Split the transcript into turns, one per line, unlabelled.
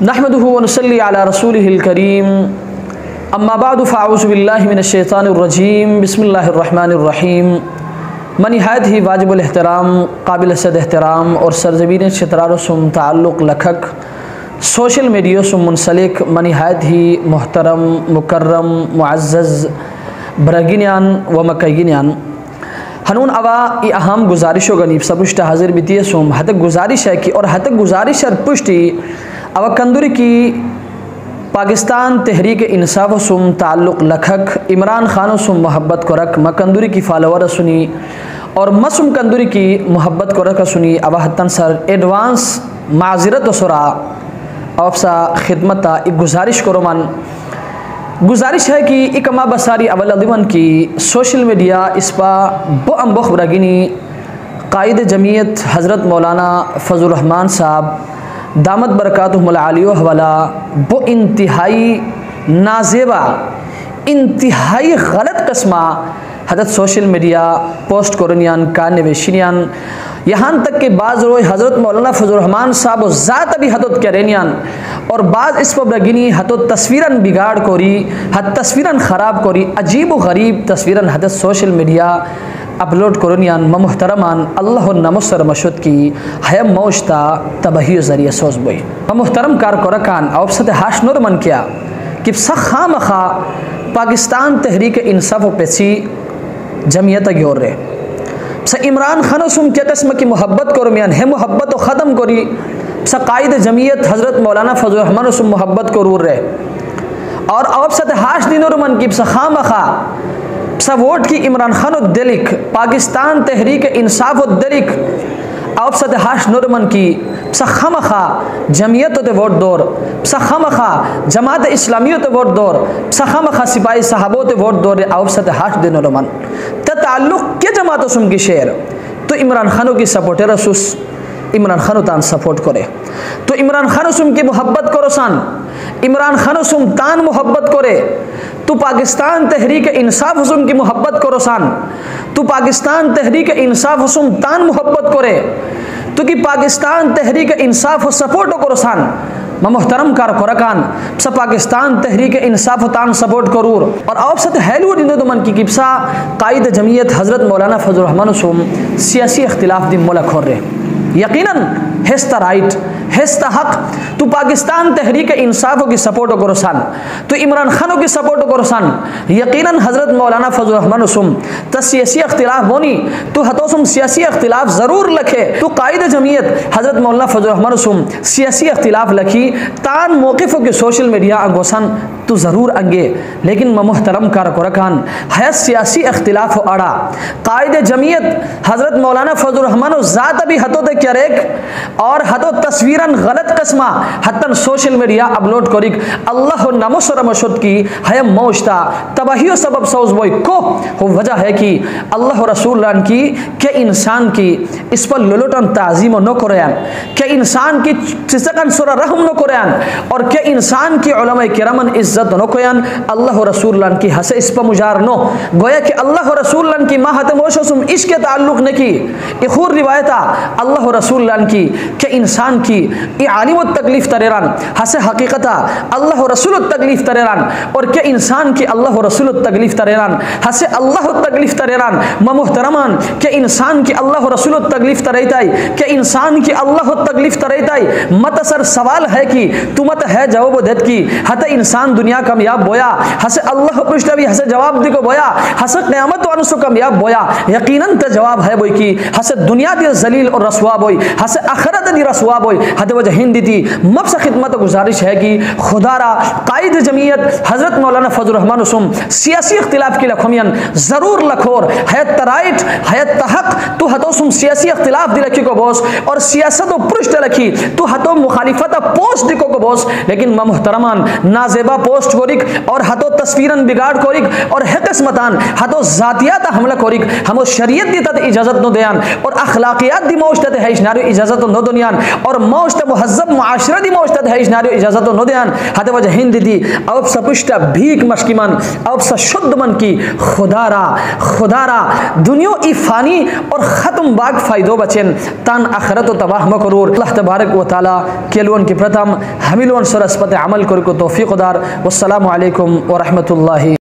नहमदुहु व नुसल्ली अला रसूलिहिल करीम अम्मा बादु फ़अऊज़ु बिल्लाहि मिनश्शैतानिर रजीम बिस्मिल्लाहिर रहमानिर रहीम। मन निहायत ही वाजिबुल एहतराम काबिल सद एहतराम और सरज़मीन शतरार सुम ताल्लुक़ लखक सोशल मीडिया से मुंसलिक मन निहायत ही मोहतरम मुकर्रम मुअज़्ज़ज़ ब्रगिन्यान व मकयिन्यान हनून अवा ये अहम गुजारिशो गनीब सबुष्ट हाजिर बितिय सुम हतक गुजारिश है कि और हतक गुजारिश और पुष्टि अवा कंदुरी की पाकिस्तान तहरीक इंसाफ सुम ताल्लुक़ लखक इमरान खान सुम मोहब्बत को रख मकंदुरी की फॉलोवर सुनी और मसुम कंदुरी की मोहब्बत को रख सुनी अवा हतन सर एडवांस माजरत सुरा अवसा खिदमत एक गुजारिश करो मन गुजारिश है कि इकमा बसारी अवलदिवन की सोशल मीडिया इस पर बम बख ब्रगिनी कायद जमीयत हज़रत मौलाना फजल रहमान साहब दामत बरकातुहुल आलियो हवाला वो इंतहाई नाजेबा इंतहाई गलत कस्मा हजरत सोशल मीडिया पोस्ट करनियान का निवेशिनियान यहाँ तक कि बाज़ रोज़ हज़रत मौलाना फजल रहमान साहब ज़ात भी हदत करेनियान और बाज़ इस पर बगिनी हतो तस्वीरन बिगाड़ कोरी हद तस्वीरन ख़राब कोरी अजीब व गरीब तस्वीरन हदत सोशल मीडिया अपलोड करनियान मोहतरमान अल्लाह नमसर मशुद की है मौजता तबही ज़रिए सोच बोई मोहतरम कार कोरकान अवसत हाश नूर मन किया कि सखा मखा पाकिस्तान तहरीक इंसाफ पेशी जमीयत ग्योर रे स इमरान खान सुम क्या कस्म की मोहब्बत करमियान है मोहब्बत ख़त्म करी स कायद जमीयत हज़रत मौलाना फजल रहमान सुम मोहब्बत करूर रे और अवसत हाश दिनोर मन की सखा मखा स वोट की इमरान खान दिलिक पाकिस्तान तहरीक इंसाफ दिलिक अवसत हाश नूरमन की सखा जमीयत ते वोट दौर सखा जमात इस्लामी ते वोट दौर सखा सिपाही साहबों ते वोट दौर अवसत हाश दिन नूरमन ताल्लुक़ के जमात सुम की शेर तो इमरान खानों की सपोर्टर सुस इमरान खान तान सपोर्ट करे तो इमरान खान सुम की मोहब्बत करो सान इमरान खान सुम तान मोहब्बत करे तो पाकिस्तान तहरीक इंसाफ हुसुम की मोहब्बत करो सान तो पाकिस्तान तहरीक इंसाफ हुसुम तान मोहब्बत करे तो कि पाकिस्तान तहरीक इंसाफ सपोर्ट करो सान मोहतरम कार कोरकान स पाकिस्तान तहरीक इंसाफ तान सपोर्ट करूर और अवसत हैलू दिन तो मन की किप्सा कायद जमीयत हज़रत मौलाना फजल रहमान सुम सियासी इख्तिलाफ दिन मोला खोर रहे यकीनन हेस्ता राइट हेस्ता हक तो पाकिस्तान तहरीक इंसाफ की सपोर्ट करो सान तो इमरान खानों की सपोर्ट करो सान यकीनन हज़रत मौलाना फजल रहमान सुम तो सियासी इख्तिलाफ बोनी तो हतोसुम सियासी इख्तिलाफ ज़रूर लखे तो कायद जमीयत हज़रत मौलाना फजल रहमान सुम सियासी इख्तिलाफ लखी तान मौक़िफ़ों के सोशल मीडिया अंगोसन तो ज़रूर अंगे लेकिन मोहतरम कार कोरकान है सियासी इख्तिलाफ अड़ा कायद जमीयत हज़रत मौलाना फजल रहमान ज़ात भी हतो दे क्या रेक और हतो तस्वीरन गलत कस्मा हतन सोशल मीडिया अपलोड करिक अल्लाह नमसर मशुद की है मौजता तबाही सबब सौज बोई को हो वजह है कि अल्लाह रसूल की के इंसान की इस पर लुलुटन ताज़ीम न करें के इंसान की चिसकन सुरा रहम न करें और के इंसान की उलमा किरामन इज्जत न करें अल्लाह रसूल की हसे इस पर मुजार नो गोया कि अल्लाह रसूल की माहत मोशुम इसके ताल्लुक न की इखूर रिवायता अल्लाह रसूल की के इंसान की आलिम तकलीफ तरेरान हसे हकीकता अल्लाह रसूल तकलीफ तरेरान और के इंसान की अल्लाह रसूल तकलीफ तरेरान हसे अल्लाह तकलीफ तरेरान मोहतरमान के इंसान की अल्लाह रसूल तकलीफ तरेताई के इंसान की अल्लाह तकलीफ तरेताई मत सर सवाल है कि तू मत है जवाब देत की हत इंसान दुनिया कामयाब बोया हसे अल्लाह पृष्ठ भी हसे जवाब दिको बोया हसे क़यामत वालों से कामयाब बोया यकीनन ते जवाब है बोई की हसे दुनिया दी जलील और रसवा बोई हसे आखिरत दी रसवा बोई हद वजह हिंदी दी मबस खिदमत गुजारिश है कि खुदारा कायद जमीयत हज़रत मौलाना फजल रहमान सुम सियासी इख्तिलाफ की लखमियन ज़रूर लखोर है तराइट है तहक तो हतो सुम सियासी इख्तिलाफ दी लखी को बोस और सियासत पृष्ठ लखी तो हतो मुखालिफत पोस्ट दिको को बोस लेकिन मोहतरमान नाजेबा पोस्ट कोरिक और हतो तस्वीरन बिगाड़ कोरिक और हकस्मतान हतो जातियात हमला कोरिक हमो शरीयत दी तद इजाजत नो दयान और अखलाकियात दी मौजत है इशनारो इजाजत नो दुनियान और मौजत मुहज्जब मुआशरा दी मौजत है इशनारो इजाजत नो दयान हते वजह हिंद दी अब सपुष्टा भीख मशकिमन अब शुद्ध मन की खुदारा दुनिया इफानी और खत्म बाग फायदो बचेन तान आखिरत व तबाह मकरूर अल्लाह तबारक व तआला केलवन की प्रथम हमिलवन सरस्पत अमल कर को तौफीक दार वस्सलामु अलैकुम व रहमतुल्लाहि।